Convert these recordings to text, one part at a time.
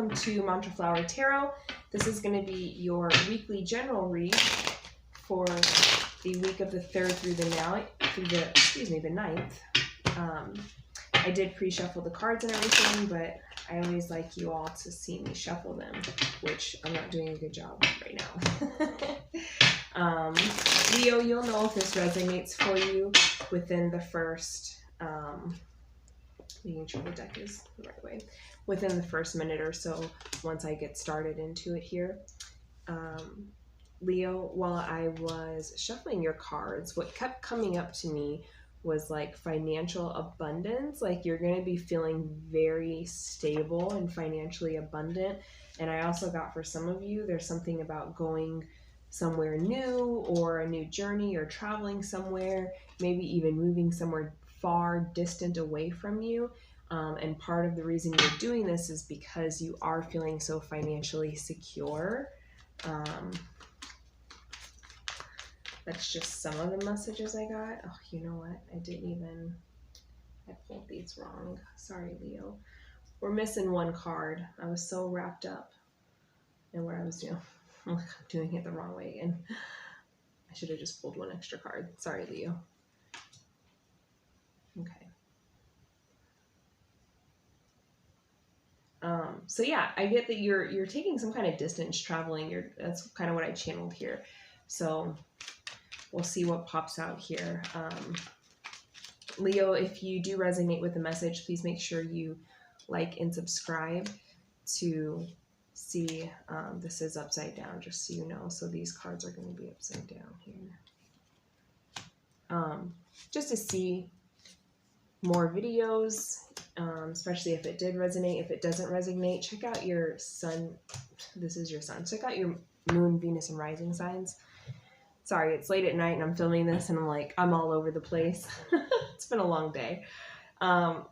welcome to Mantra Flower Tarot. This is going to be your weekly general read for the week of the 3rd through the 9th. I did pre-shuffle the cards and everything, but I always like you all to see me shuffle them, which I'm not doing a good job right now. Leo, you'll know if this resonates for you within the first, making sure the deck is the right way, within the first minute or so once I get started into it here. Leo, while I was shuffling your cards, what kept coming up to me was like financial abundance. Like you're going to be feeling very stable and financially abundant. And I also got, for some of you, there's something about going somewhere new or a new journey or traveling somewhere, maybe even moving somewhere far distant away from you. And part of the reason you're doing this is because you are feeling so financially secure. That's just some of the messages I got. Oh, you know what? I pulled these wrong. Sorry, Leo. We're missing one card. I was so wrapped up in what I was doing. I'm doing it the wrong way again. I should have just pulled one extra card. Sorry, Leo. Okay. So yeah, I get that you're taking some kind of distance traveling. That's kind of what I channeled here. So we'll see what pops out here. Leo, if you do resonate with the message, please make sure you like and subscribe to see. This is upside down, just so you know. So these cards are going to be upside down here. Just to see more videos, especially if it did resonate. If it doesn't resonate, check out your sun. This is your sun. Check out your moon, Venus, and rising signs. Sorry, it's late at night and I'm filming this and I'm all over the place. It's been a long day.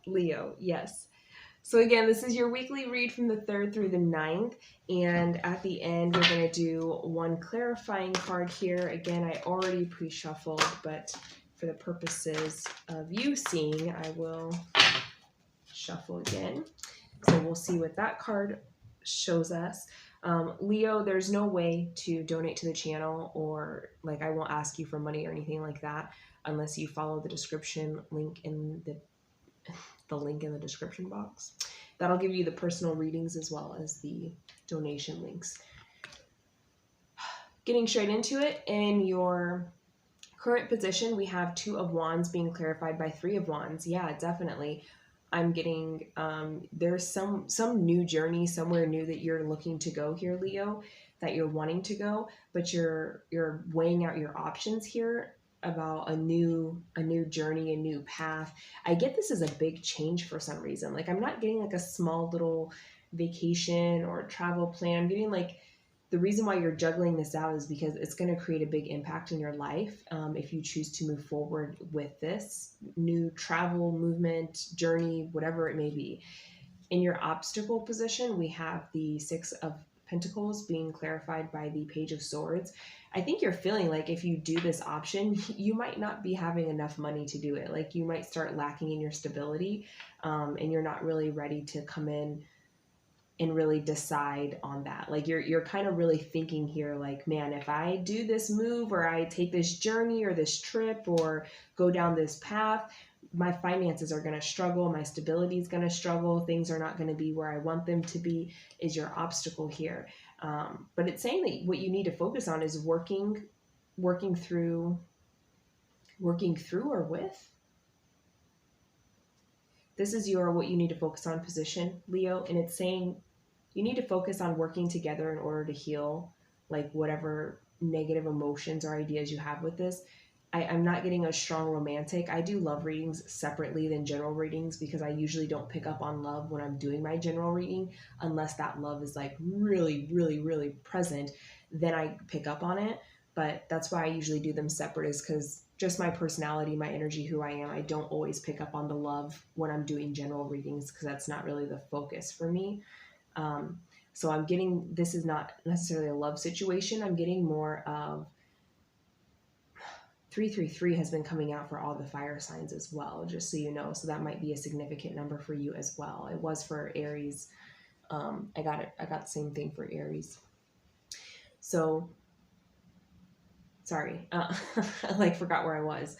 Leo, yes. So again, this is your weekly read from the 3rd through the 9th. And at the end, we're going to do one clarifying card here. Again, I already pre-shuffled, but for the purposes of you seeing, I will shuffle again. So we'll see what that card shows us. Leo, there's no way to donate to the channel, or I won't ask you for money or anything like that unless you follow the description link in the link in the description box. That'll give you the personal readings as well as the donation links. Getting straight into it, in your current position, we have 2 of Wands being clarified by 3 of Wands. Yeah, definitely. I'm getting, there's some new journey, somewhere new that you're looking to go here, Leo, that you're wanting to go, but you're weighing out your options here about a new journey, a new path. I get this as a big change for some reason. I'm not getting a small little vacation or travel plan. I'm getting the reason why you're juggling this out is because it's going to create a big impact in your life if you choose to move forward with this new travel, movement, journey, whatever it may be. In your obstacle position, we have the 6 of Pentacles being clarified by the Page of Swords. I think you're feeling if you do this option, you might not be having enough money to do it. You might start lacking in your stability and you're not really ready to come in and really decide on that. You're kind of really thinking here, man, if I do this move or I take this journey or this trip or go down this path, my finances are going to struggle. My stability is going to struggle. Things are not going to be where I want them to be, is your obstacle here. But it's saying that what you need to focus on is working through or with. This is your what you need to focus on position, Leo, and it's saying you need to focus on working together in order to heal whatever negative emotions or ideas you have with this. I'm not getting a strong romantic. I do love readings separately than general readings because I usually don't pick up on love when I'm doing my general reading unless that love is really, really, really present. Then I pick up on it. But that's why I usually do them separate, is because just my personality, my energy, who I am, I don't always pick up on the love when I'm doing general readings because that's not really the focus for me. So I'm getting, this is not necessarily a love situation. I'm getting more of 333 has been coming out for all the fire signs as well, just so you know. So that might be a significant number for you as well. It was for Aries I got it. I got the same thing for Aries. So, sorry, I like forgot where I was.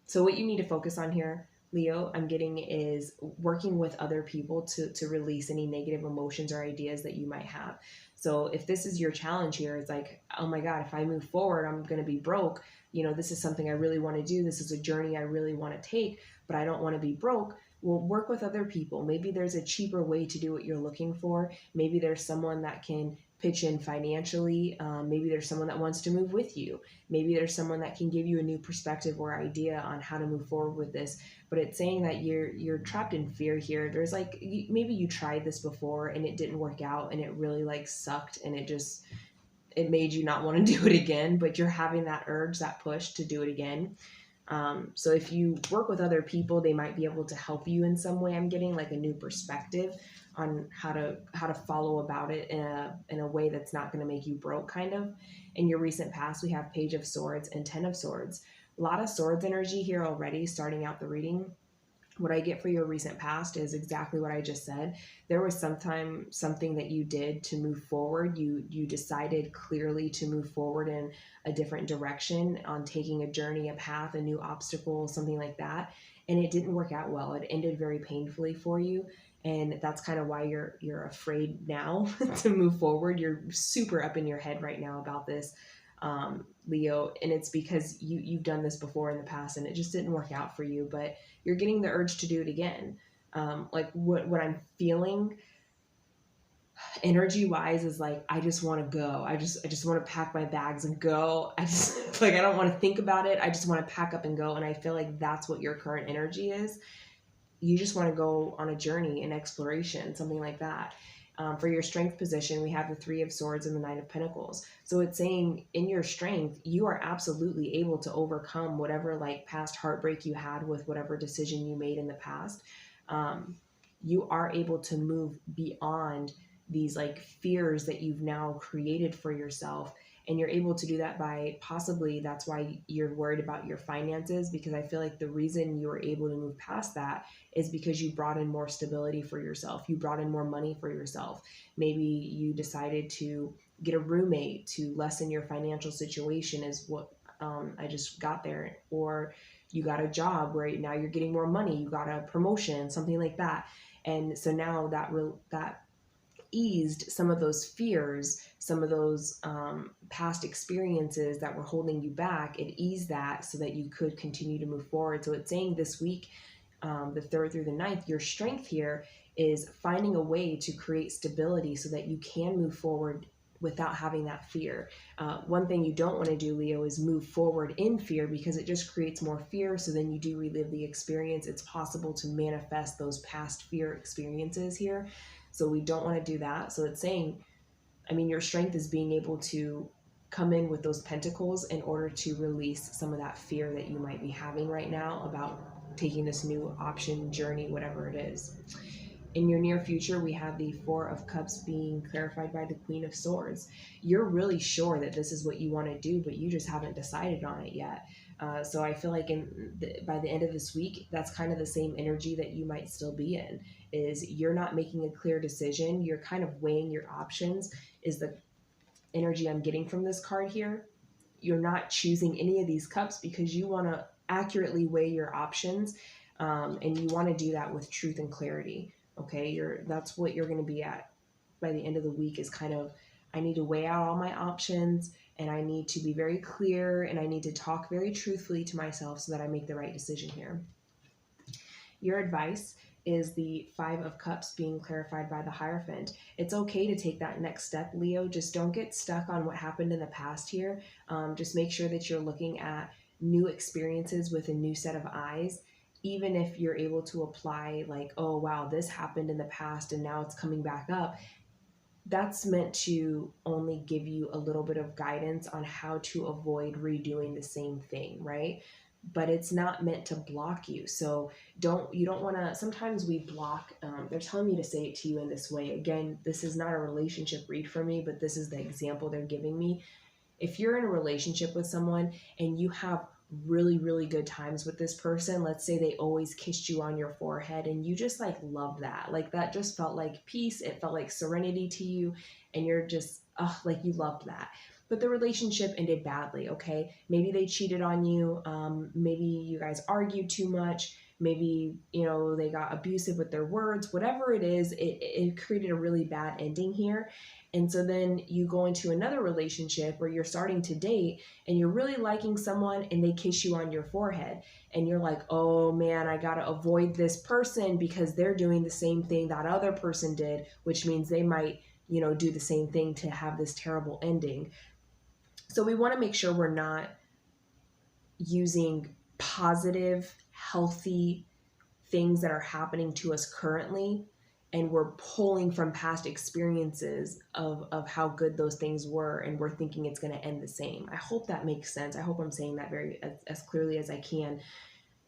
So what you need to focus on here, Leo, I'm getting is working with other people to release any negative emotions or ideas that you might have. So if this is your challenge here, it's like, oh my God, if I move forward, I'm going to be broke. This is something I really want to do. This is a journey I really want to take, but I don't want to be broke. Well, work with other people. Maybe there's a cheaper way to do what you're looking for. Maybe there's someone that can pitch in financially. Maybe there's someone that wants to move with you. Maybe there's someone that can give you a new perspective or idea on how to move forward with this. But it's saying that you're trapped in fear here. There's like, maybe you tried this before and it didn't work out and it really like sucked and it made you not want to do it again, but you're having that urge, that push to do it again. So if you work with other people, they might be able to help you in some way. I'm getting like a new perspective on how to follow about it in a way that's not going to make you broke, kind of. In your recent past, we have Page of Swords and Ten of Swords. A lot of swords energy here already starting out the reading. What I get for your recent past is exactly what I just said. There was something that you did to move forward. You decided clearly to move forward in a different direction, on taking a journey, a path, a new obstacle, something like that. And it didn't work out well. It ended very painfully for you. And that's kind of why you're afraid now to move forward. You're super up in your head right now about this, Leo, and it's because you've done this before in the past and it just didn't work out for you, but you're getting the urge to do it again. Like what I'm feeling energy wise is like, I just want to go. I just want to pack my bags and go. I just like, I don't want to think about it. I just want to pack up and go. And I feel like that's what your current energy is. You just want to go on a journey, an exploration, something like that. For your strength position, we have the Three of Swords and the Nine of Pentacles. So it's saying in your strength, you are absolutely able to overcome whatever like past heartbreak you had with whatever decision you made in the past. You are able to move beyond these like fears that you've now created for yourself. And you're able to do that by possibly, that's why you're worried about your finances, because I feel like the reason you were able to move past that is because you brought in more stability for yourself. You brought in more money for yourself. Maybe you decided to get a roommate to lessen your financial situation, is what I just got there. Or you got a job where now you're getting more money. You got a promotion, something like that. And so now that eased some of those fears, some of those past experiences that were holding you back. It eased that so that you could continue to move forward. So it's saying this week, the 3rd through the 9th, your strength here is finding a way to create stability so that you can move forward without having that fear. One thing you don't want to do, Leo, is move forward in fear, because it just creates more fear. So then you do relive the experience. It's possible to manifest those past fear experiences here. So we don't want to do that. So it's saying, I mean, your strength is being able to come in with those pentacles in order to release some of that fear that you might be having right now about taking this new option, journey, whatever it is. In your near future, we have the Four of Cups being clarified by the Queen of Swords. You're really sure that this is what you want to do, but you just haven't decided on it yet. So I feel like by the end of this week, that's kind of the same energy that you might still be in, is you're not making a clear decision. You're kind of weighing your options, is the energy I'm getting from this card here. You're not choosing any of these cups because you want to accurately weigh your options, and you want to do that with truth and clarity. Okay, that's what you're going to be at by the end of the week, is kind of, I need to weigh out all my options, and I need to be very clear, and I need to talk very truthfully to myself so that I make the right decision here. Your advice is the Five of Cups being clarified by the Hierophant. It's okay to take that next step, Leo. Just don't get stuck on what happened in the past here. Just make sure that you're looking at new experiences with a new set of eyes. Even if you're able to apply like, oh, wow, this happened in the past and now it's coming back up, that's meant to only give you a little bit of guidance on how to avoid redoing the same thing, right? But it's not meant to block you. So you don't want to, sometimes we block, they're telling me to say it to you in this way. Again, this is not a relationship read for me, but this is the example they're giving me. If you're in a relationship with someone and you have really, really good times with this person. Let's say they always kissed you on your forehead and you just like love that. Like that just felt like peace. It felt like serenity to you. And you're just, like you loved that. But the relationship ended badly, okay? Maybe they cheated on you. Maybe you guys argued too much. Maybe, they got abusive with their words. Whatever it is, it created a really bad ending here. And so then you go into another relationship where you're starting to date and you're really liking someone and they kiss you on your forehead. And you're like, oh man, I got to avoid this person because they're doing the same thing that other person did, which means they might, do the same thing to have this terrible ending. So we want to make sure we're not using positive, healthy things that are happening to us currently, and we're pulling from past experiences of how good those things were, and we're thinking it's going to end the same. I hope that makes sense. I hope I'm saying that very as clearly as I can.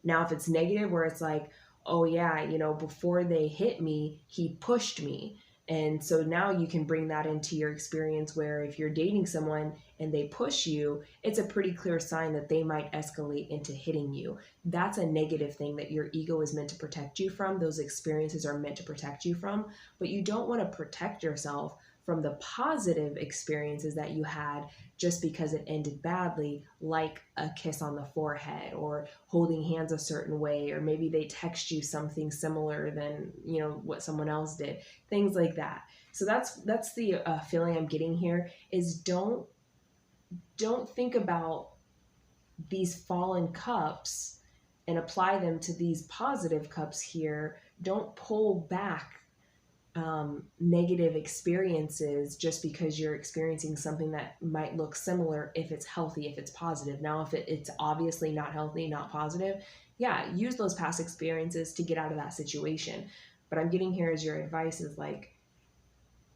Now, if it's negative, where it's like, oh yeah, before they hit me, he pushed me. And so now you can bring that into your experience where if you're dating someone and they push you, it's a pretty clear sign that they might escalate into hitting you. That's a negative thing that your ego is meant to protect you from. Those experiences are meant to protect you from, but you don't want to protect yourself from the positive experiences that you had just because it ended badly, like a kiss on the forehead or holding hands a certain way, or maybe they text you something similar than, what someone else did, things like that. So that's the feeling I'm getting here is don't think about these fallen cups and apply them to these positive cups here. Don't pull back negative experiences just because you're experiencing something that might look similar if it's healthy, if it's positive. Now, if it's obviously not healthy, not positive, yeah, use those past experiences to get out of that situation. But I'm getting here as your advice is like,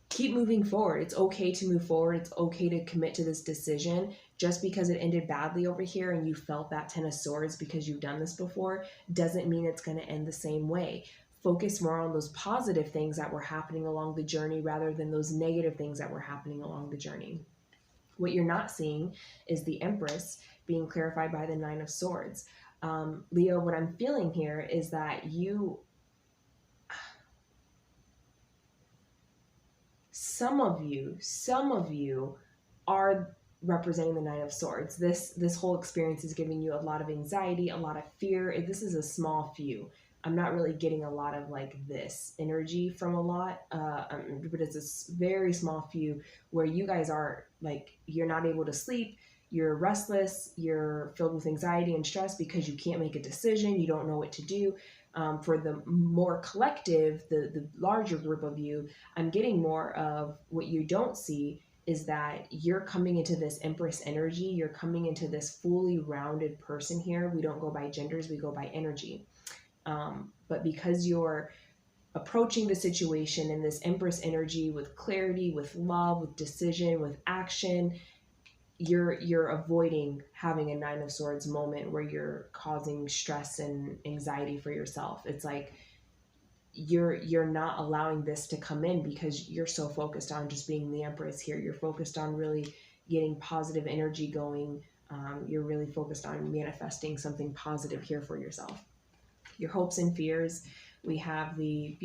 keep moving forward. It's okay to move forward. It's okay to commit to this decision. Just because it ended badly over here and you felt that 10 of Swords because you've done this before doesn't mean it's going to end the same way. Focus more on those positive things that were happening along the journey rather than those negative things that were happening along the journey. What you're not seeing is the Empress being clarified by the 9 of Swords. Leo, what I'm feeling here is that some of you are representing the 9 of Swords. This whole experience is giving you a lot of anxiety, a lot of fear. This is a small few. I'm not really getting a lot of like this energy from a lot, but it's a very small few where you guys are like, you're not able to sleep, you're restless, you're filled with anxiety and stress because you can't make a decision, you don't know what to do. For the more collective, the larger group of you, I'm getting more of what you don't see is that you're coming into this Empress energy, you're coming into this fully rounded person here. We don't go by genders, we go by energy. But because you're approaching the situation in this Empress energy with clarity, with love, with decision, with action, you're avoiding having a 9 of Swords moment where you're causing stress and anxiety for yourself. It's like you're not allowing this to come in because you're so focused on just being the Empress here. You're focused on really getting positive energy going. You're really focused on manifesting something positive here for yourself. Your hopes and fears, we have the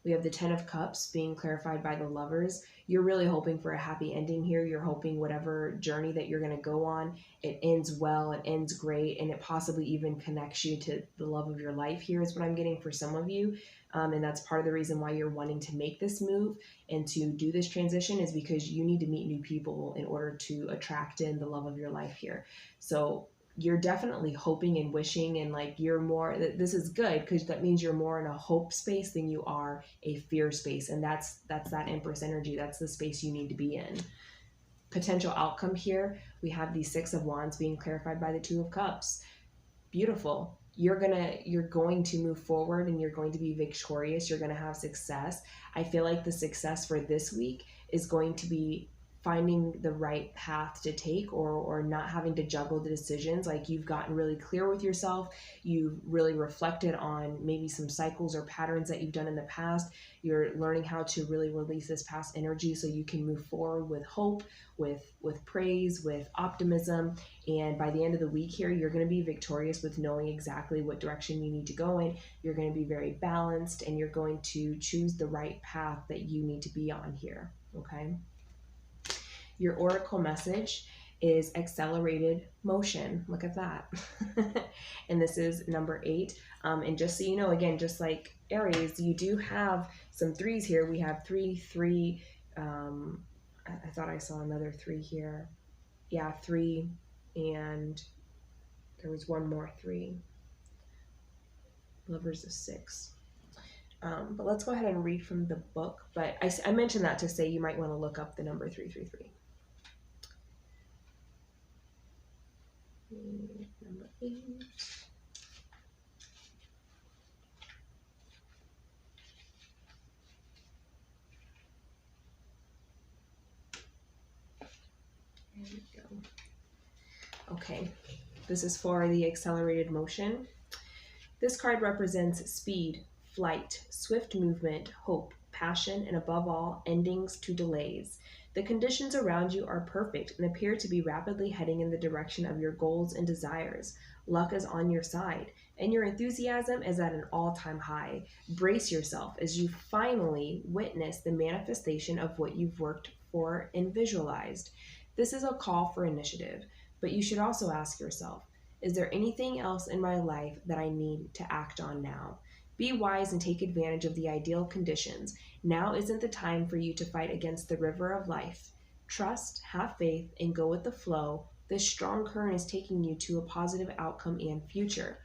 10 of Cups being clarified by the Lovers. You're really hoping for a happy ending here. You're hoping whatever journey that you're going to go on, it ends well, it ends great, and it possibly even connects you to the love of your life here is what I'm getting for some of you. And that's part of the reason why you're wanting to make this move and to do this transition is because you need to meet new people in order to attract in the love of your life here. So you're definitely hoping and wishing and like you're more, this is good because that means you're more in a hope space than you are a fear space. And that's that Empress energy. That's the space you need to be in. Potential outcome here, we have the 6 of Wands being clarified by the 2 of Cups. Beautiful. You're going to move forward and you're going to be victorious. You're going to have success. I feel like the success for this week is going to be finding the right path to take, or not having to juggle the decisions. Like, you've gotten really clear with yourself. You've really reflected on maybe some cycles or patterns that you've done in the past. You're learning how to really release this past energy so you can move forward with hope, with praise, with optimism. And by the end of the week here, you're going to be victorious with knowing exactly what direction you need to go in. You're going to be very balanced, and you're going to choose the right path that you need to be on here. Okay. Your oracle message is accelerated motion. Look at that. And this is number 8. And just so you know, again, just like Aries, you do have some 3s here. We have 3, 3. I thought I saw another 3 here. Yeah, 3. And there was one more 3. Lovers of 6. But let's go ahead and read from the book. But I mentioned that to say you might want to look up the number 333. Number 8. There we go. Okay, this is for the accelerated motion. This card represents speed, flight, swift movement, hope, passion, and above all, endings to delays. The conditions around you are perfect and appear to be rapidly heading in the direction of your goals and desires. Luck is on your side, and your enthusiasm is at an all-time high. Brace yourself as you finally witness the manifestation of what you've worked for and visualized. This is a call for initiative, but you should also ask yourself, is there anything else in my life that I need to act on now? Be wise and take advantage of the ideal conditions. Now isn't the time for you to fight against the river of life. Trust, have faith, and go with the flow. This strong current is taking you to a positive outcome and future.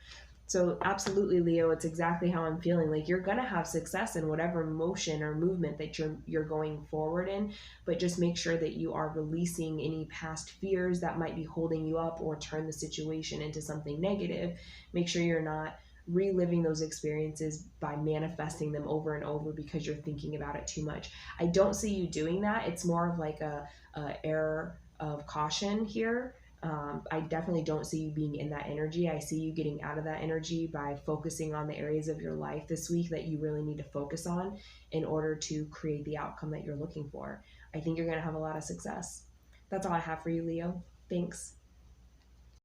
So absolutely, Leo, it's exactly how I'm feeling. Like, you're going to have success in whatever motion or movement that you're going forward in, but just make sure that you are releasing any past fears that might be holding you up or turn the situation into something negative. Make sure you're not reliving those experiences by manifesting them over and over because you're thinking about it too much. I don't see you doing that. It's more of like a error of caution here. I definitely don't see you being in that energy. I see you getting out of that energy by focusing on the areas of your life this week that you really need to focus on in order to create the outcome that you're looking for. I think you're going to have a lot of success. That's all I have for you, Leo. Thanks.